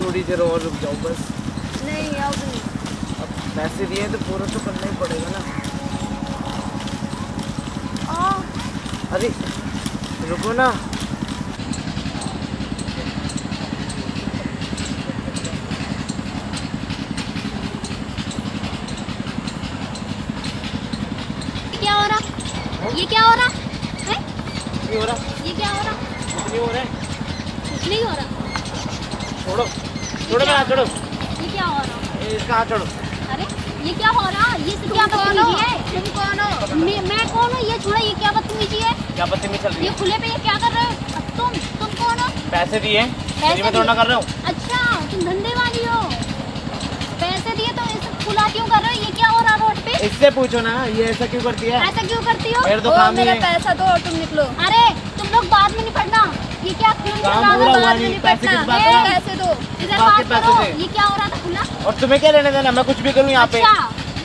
थोड़ी देर और रुक जाओ बस। नहीं अब नहीं। अब पैसे दिए तो पूरा तो करना ही पड़ेगा ना। अरे रुको ना। क्या हो रहा? ये क्या हो रहा है? ये हो रहा? ये क्या हो रहा? कुछ नहीं हो रहा है। कुछ नहीं हो रहा। छोड़ो छोड़ो मेरा हाथ छोड़ो। ये क्या हो रहा? इसका हाथ छोड़ो। अरे ये क्या हो रहा? ये क्या बदतमीजी है? तुम कौन हो? मैं कौन हूँ? ये छोड़ा, ये क्या बदतमीजी है? क्या बदतमीजी चल रही ये है? खुले पे ये क्या कर रहे हो? तुम कौन हो? पैसे दिए पैसे मैं थोड़ा कर रहा हूँ। अच्छा तुम धंधे वाली हो। पैसे दिए तो ऐसे खुला क्यों कर रहे हो? ये क्या हो रहा रोड पे? इससे पूछो ना, ये ऐसा क्यों करती है? ऐसा क्यों करती हो? मेरे तो काम मेरा नहीं है। पैसा दो और तुम निकलो। अरे तुम लोग बाद में निपटना। ये क्या फिल्म चल काम रहा पूरा था? हुआ बाद में नहीं, निपटना। पैसे किस बात ए, का? पैसे दो। इधर बाकी बात पैसे करो। दे। ये क्या हो रहा था खुला? और तुम्हें क्या लेने देना? मैं कुछ भी करूँ यहाँ पे। अच्छा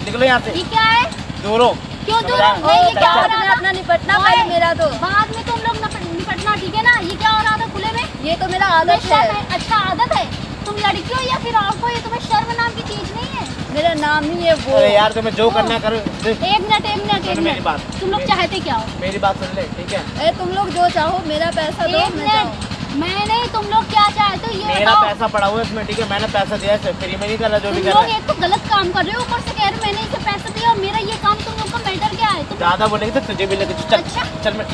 निकलो यहाँ से। ये क्या है? दूर हो। क्यों दूर? समझा? नहीं ये क्या हो बाद रहा में था? अपना निपटना, ओए, पहले मेरा दो। बाद में तुम लोग निपटना, ठीक है ना? ये क्या हो रहा था खुले में? ये तो मेरा तुम्हें आदत शर्म है। है? अच्छा आदत है। तुम लड़की हो या फिर और कोई? तुम्हें शर्म नाम की चीज नहीं है? मेरा नाम ही है वो। अरे यार तुम्हें जो करना है करो। एक मिनट मेरी बात। तुम लोग चाहते क्या हो? मेरी बात सुन ले, ठीक है? ए, तुम लोग जो चाहो, मेरा पैसा दो। एक मैं मिनट, जाऊँ। मैं नहीं, तुम लोग क्या चाहते हो ये मेरा बताओ। पैसा पड़ा हुआ है इसमें, ठीक है? मैंने पैसा दिया है, फ्री में नहीं कर रहा जो भी तुम कर लोग रहा है। एक तो गलत काम कर रहे हो, ऊपर से कह रहे हो मैंने इसे पैसे दिया और मेरा ये काम। तुम लोग का मैटर क्या है? तुम ज्यादा बोलेंगे तो तुझे भी लगे। चल अच्छा। चल मैं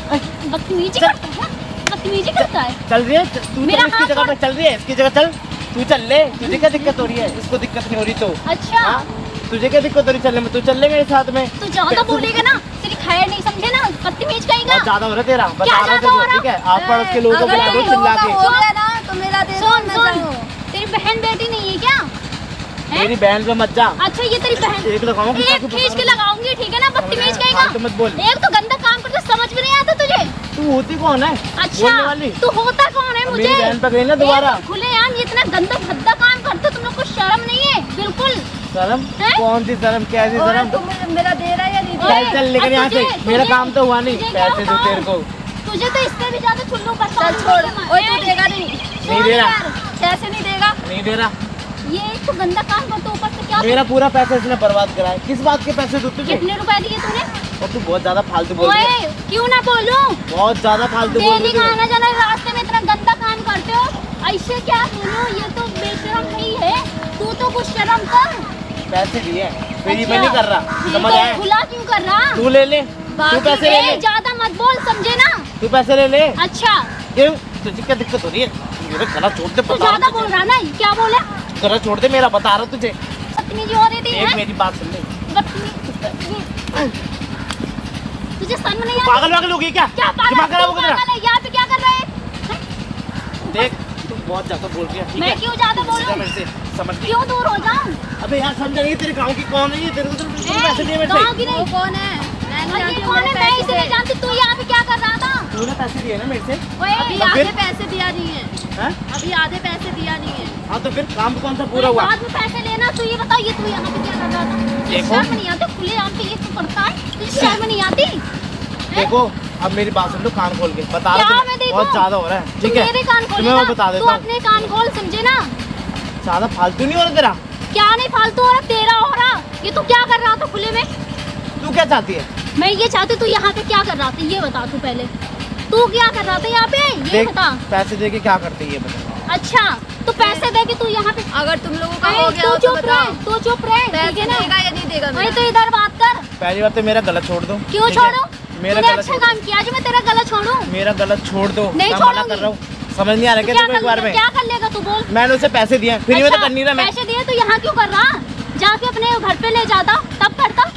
बदतमीजी करता है? बदतमीजी करता है? चल रही है तू, मेरा इसकी हाथ जगह पे चल रही है, इसकी जगह चल। तू चल ले, तुझे क्या दिक्कत हो रही है? इसको दिक्कत नहीं हो रही तो? अच्छा हाँ? तुझे क्या दिक्कत हो रही चलने में? तू चल ले मेरे साथ में। तू ज्यादा बोलेगा ना, तेरी खैर नहीं, समझे ना? बदतमीज कहेगा। बहुत ज्यादा हो रहा है तेरा, बता क्या रहा हूँ ज्यादा हो तुझे, ठीक है? आप पड़ोस के लोगों को अगर बुला दो तुम चिल्ला लोगों का के। हो गया ना तो मेरा दे दो, सुन मैं सुन, जाऊँ। तेरी बहन बेटी नहीं है क्या? हैं? मेरी बहन पे मत जा। अच्छा ये तेरी बहन। एक लगाऊंगी, एक खींच के लगाऊंगी, ठीक है ना? बदतमीज कहेगा। हाँ, तो मत बोल। एक तो गंदा काम करते समझ में नहीं आता तुझे। तू होती कौन है बोलने अच्छा वाली? तू होता कौन है? मुझे मेरी बहन पे गई ना दोबारा। खुलेआम ये इतना गंदा भद्दा काम करते हो, तुम लोग को शर्म नहीं है बिल्कुल? शर्म? हैं? कौन सी शर्म? कैसी और शर्म? तुम मेरा दे रहा है या नहीं दे ओए, रहा? चल लेकिन यहाँ से, मेरा काम तो हुआ नहीं। तुझे क्या पैसे दो बताऊं? तेरे को। तुझे तो इससे भी ज्यादा चुल्लू करता चल छोड़। ओए तू देगा नहीं? नहीं दे रहा। कैसे नहीं देगा? नहीं दे रहा। ये एक तो गंदा काम करते हो, ऊपर से क्या? मेरा पूरा पैसा इसने बर्बाद करा है। किस बात के पैसे दो तुझे? कितने रुपए दिए तूने? और तू बहुत ज्यादा फालतू बोल रही है। ओए क्यों ना बोलूं? बहुत ज्यादा फालतू बोल डेली रही है। आना जाना रास्ते में इतना गंदा काम करते हो, ऐसे क्या बोलूं? ये तो बेशरम नहीं है। तू तो कुछ शर्म कर। पैसे दिए फ्री में अच्छा, नहीं कर रहा, ये समझ तो आया? खुला क्यों कर रहा? तू ले ले, तू पैसे ले ले, ज्यादा मत बोल, समझे ना? तू पैसे ले ले। अच्छा क्यों? तुझे क्या दिक्कत हो रही है? मेरा गला छोड़ दे, तू बता रहा ज्यादा हूँ बोल तुझे। रहा ना? क्या बोला? गला छोड़ दे मेरा, बता रहा हूँ तुझे। बदतमीजी हो रही थी एक मेरी बात सुन ले। तुझे शर्म नहीं आती? पागल वागल हो गई क्या? क्या पागल? दिमाग खराब हो तू गया तेरा? पागल है? यहाँ पे क्या कर रहे हैं? देख तू बहुत ज्यादा बोल रही है, ठीक मैं है? क्यों ज्यादा बोलूं? सीधा मेरे से समझ गई। क्यों दूर हो जाऊं? अबे यार समझ नहीं, तेरे गाँव की कौन है ये? तेरे को तो पैसे दिए मेरे गाँव से। की नहीं। वो कौन है? मैं नहीं और ये जानती हूँ, कौन है? मेरे मैं पैसे इसे नहीं दे। जानती। तू यहाँ पे क्या कर रहा था? तूने पैसे दिए ना मेरे से? ओए, अभी तो आधे फिर? पैसे दिया नहीं है। हैं? अभी आधे पैसे दिया नहीं है। हाँ तो फिर काम कौन सा पूरा हुआ? बाद में पैसे लेना। तू ये बता, ये तू यहाँ पे क्या कर रहा था? तुझे देखो। शर्म नहीं आती? खुले यहाँ पे ये तू करता है, तुझे शर्म नहीं आती? हैं? देखो अब मेरी बात सुन लो, कान खोल के बता क्या रहा हूँ, मैं देखूं? बहुत ज्यादा हो रहा है, तू ठीक है? मेरे कान खोल तुम्हें मैं बता तू देता हूँ, अपने कान खोल, समझे ना? ज्यादा फालतू नहीं हो रहा तेरा। क्या नहीं फालतू हो रहा? तेरा हो रहा। ये तू क्या कर रहा था खुले में? तू क्या चाहती है? मैं ये चाहती, तू यहाँ पे क्या कर रहा था ये बता। तू पहले तू क्या कर रहा था यहाँ पे ये देख बता। पैसे दे के क्या करते ये बता। अच्छा तो पैसे दे के तू यहाँ पे? अगर तुम लोगों का अरे, हो गया तू हो तो चुप बताओ। रह, तू चुप रह, ठीक पैसे है ना? देगा या नहीं देगा? वही तो इधर बात कर। पहली बात तो मेरा गला छोड़ दो। क्यों ठीक है? छोड़ू? मेरा तूने गला अच्छा छोड़ काम किया जो मैं तेरा गला छोड़ू? दो, मेरा गला छोड़ दो। नहीं मैं मना छोड़ूंगी। कर रहा हूँ, समझ नहीं आ रहा क्या तेरे को एक बार में? क्या कर लेगा तू बोल? मैंने उसे पैसे दिए, फ्री में तो अच्छा, कर नहीं रहा मैं। पैसे दिए तो यहाँ क्यों कर रहा? जाके अपने घर पे ले जाता, तब करता।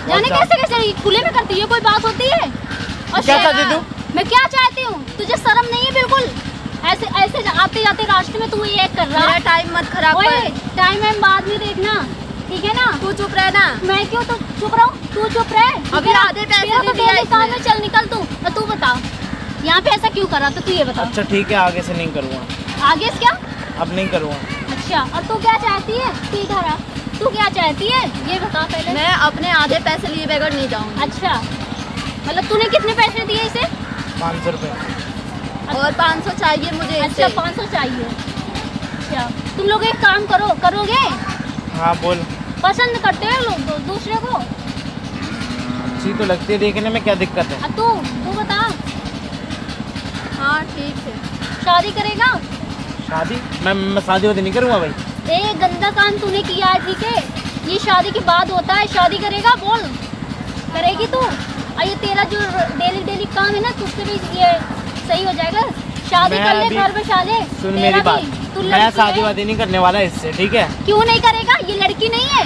जाने कैसे कैसे खुले में करती है, कोई बात होती है? और क्या शेरा, चाहती तू? मैं क्या चाहती हूँ? तुझे शर्म नहीं है बिल्कुल? ऐसे ऐसे आते जाते रास्ते में तू ये कर रहा मेरा है? टाइम मत खराब ओए कर। टाइम है बाद में देखना, ठीक है ना? तू चुप रहना। मैं क्यों तो चुप रहूं? तू चुप रह। अभी आधे पैसे तेरा तो दे दिया डेली काम इसने। है, चल निकल तू। तो तू बता यहाँ पे ऐसा क्यों कर रहा था? तू ये बता। अच्छा ठीक है, आगे से नहीं करूँगा, आगे से क्या? अब नहीं करूँगा। अच्छा और तू क्या चाहती है? तू इधर आ, तू क्या चाहती है ये बता पहले। मैं अपने आधे पैसे लिए बगैर नहीं जाऊंगी। अच्छा मतलब तूने कितने पैसे दिए इसे? 500 रुपये। और 500 चाहिए मुझे अच्छा इससे। 500 चाहिए। तुम लोग एक काम करोगे? हाँ बोल। पसंद करते हो लोग दूसरे को? अच्छी तो लगती है देखने में, क्या दिक्कत है? तू बता। हाँ ठीक है। शादी करेगा? शादी? मैं शादी वादी नहीं करूँगा भाई। ए गंदा काम तूने किया है, ठीक है? ये शादी के बाद होता है। शादी करेगा? बोल, करेगी तू? और ये तेरा जो डेली काम है ना, तुझसे भी ये सही हो जाएगा। शादी कर ले, घर में शादी। सुन मेरी बात, मैं शादी वादी नहीं करने वाला इससे, ठीक है? क्यों नहीं करेगा? ये लड़की नहीं है।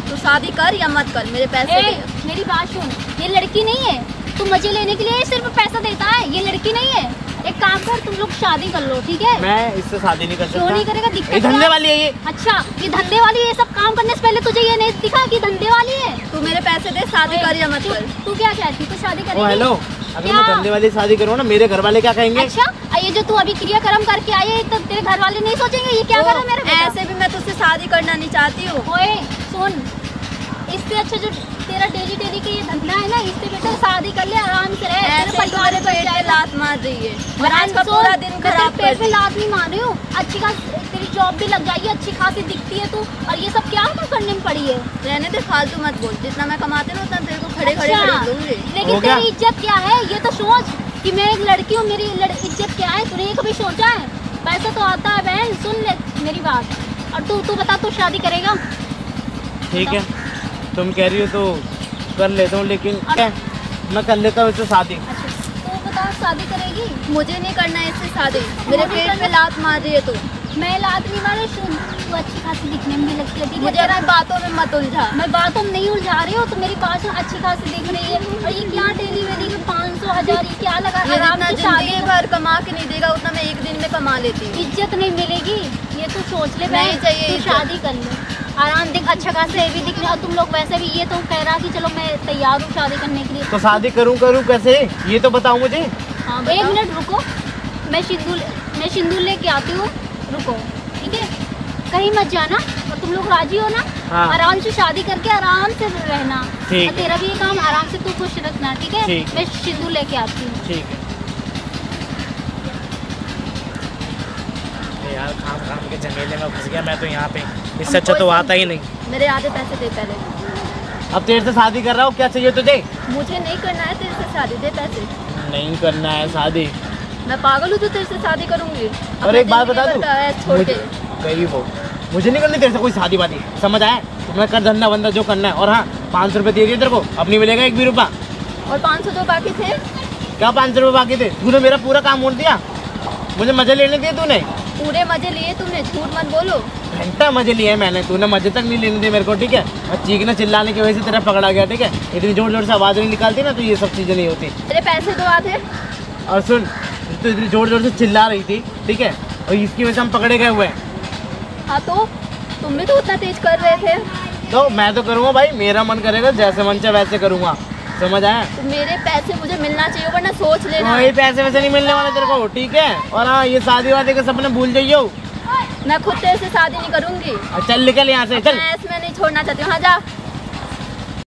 तू शादी कर या मत कर, मेरे पैसे दे। मेरी बात सुन, ये लड़की नहीं है। तू मजे लेने के लिए सिर्फ पैसा देता है। ये लड़की नहीं है। एक काम कर, तुम लोग शादी कर लो, ठीक है? मैं इससे शादी नहीं कर सकता। क्यों नहीं करेगा? दिक्कत ये धंधे वाली है ये। अच्छा, ये धंधे वाली है। सब काम करने से पहले तुझे ये नहीं दिखा कि धंधे वाली है? तू मेरे पैसे दे, शादी कर या मत कर। तू क्या चाहती? तू शादी करेगी? हेलो, अगर मैं धंधे वाली शादी करूँ ना, मेरे घर वाले क्या कहेंगे? अच्छा, ये जो तू अभी क्रियाक्रम करके आई है, तो तेरे घर वाले नहीं सोचेंगे ये क्या कर रहा है मेरे बेटा? ऐसे भी मैं तुझसे शादी करना नहीं चाहती हूँ। ओए सुन, इससे अच्छा जो तेरा डेली के ये धंधा है ना, इससे बेटर शादी कर ले, आराम से रह। ऐसे तुम्हारे पेट पे लात मार रही है और आज का पूरा दिन खराब कर पेट पे लात नहीं मार रही हूँ। अच्छी खासी तेरी जॉब भी लग जाएगी, अच्छी खासी दिखती है तू। और ये सब क्या तू करने में पड़ी है? रहने दे, फालतू मत बोल। जितना मैं कमाती हूँ उतना तेरे को खड़े खरीद लूंगी। लेकिन तेरी इज्जत क्या है ये तो सोच कि मैं एक लड़की हूँ, मेरी इज्जत क्या है? तूने ये कभी सोचा है? पैसा तो आता है बहन, सुन ले मेरी बात। और तू बता, तू शादी करेगा? ठीक है, तुम कह रही हो तो कर लेता हूँ, लेकिन मैं कर लेता हूँ इससे शादी। अच्छा, तो बता, शादी करेगी? मुझे नहीं करना है इससे शादी। मेरे पेट पे लात मार रही है तू। मैं लात नहीं मारे, तू अच्छी खासी दिखने में भी लगती है, ठीक है? मुझे अपनी बातों में मत उलझा। मैं बातों में नहीं उलझा रही हूँ, तो मेरी बात अच्छी खासी दिख रही है। और ये क्या डेली वेली के 500-1000 ये क्या लगा? आराम से शादी भर कमा के नहीं देगा उतना मैं एक दिन में कमा लेती हूँ। इज्जत नहीं मिलेगी, ये तू सोच ले। नहीं चाहिए, शादी कर ले, आराम देख, अच्छा खासा ये भी दिखने। और तुम लोग वैसे भी, ये तो कह रहा कि चलो मैं तैयार हूँ शादी करने के लिए। तो शादी करूँ कैसे, ये तो बताओ मुझे। हाँ, 1 मिनट रुको, मैं सिंदूर लेके आती हूँ, रुको, ठीक है? कहीं मत जाना। और तुम लोग राजी हो ना? हाँ। आराम से शादी करके आराम से रहना। ठीक और तेरा भी ये काम आराम से तू खुश रखना, ठीक है? ठीक। मैं सिंदूर लेके आती हूँ। ठीक है यार, काम के झमेले में फंस गया मैं तो यहाँ पे। इससे अच्छा तो आता ही नहीं। मेरे आधे पैसे दे पहले। अब तेरे से शादी कर रहा हूँ, क्या चाहिए तुझे? मुझे नहीं करना है तेरे से शादी, दे पैसे। नहीं करना है शादी? मैं पागल हूँ तो तेरे से शादी करूंगी। और एक बात बता दूं, छोटे गरीब हो, मुझे नहीं करनी तेरे से कोई शादी वादी, समझ आया? तुम्हें कर धंधा बंदा जो करना है। और हाँ, 500 रुपये दे दिए तेरे को, अब नहीं मिलेगा 1 भी रुपया। और 500 तो बाकी थे। क्या 500 रुपये बाकी थे? तूने मेरा पूरा काम मोड़ दिया, मुझे मजे लेने दिए तूने। पूरे मजे लिए तुमने, झूठ मत बोलो। घंटा मजे लिए मैंने, तूने मजे तक नहीं लेने दिए मेरे को, ठीक है? और चीखने चिल्लाने की वजह से तेरा पकड़ा गया, ठीक है? इतनी जोर जोर से आवाज़ नहीं निकालती ना, तो ये सब चीज़ें नहीं होती। तेरे पैसे तो आधे। और सुन, तो इतनी जोर जोर से चिल्ला रही थी, ठीक है? और इसकी वजह से हम पकड़े गए हुए हैं। हाँ तो तुम भी तो उतना तेज कर रहे थे। तो मैं तो करूँगा भाई, मेरा मन करेगा, जैसे मन चाहे वैसे करूँगा, समझ आया? तो मेरे पैसे मुझे मिलना चाहिए, वरना सोच लेना। कोई पैसे वैसे नहीं मिलने वाले तेरे को, ठीक है? और हाँ, ये शादी वादी के सपने भूल जाइयो। मैं खुद तेरे से शादी नहीं करूंगी। चल निकल यहाँ से, चल। मैं इसमें नहीं छोड़ना चाहती हूँ। हाँ जा।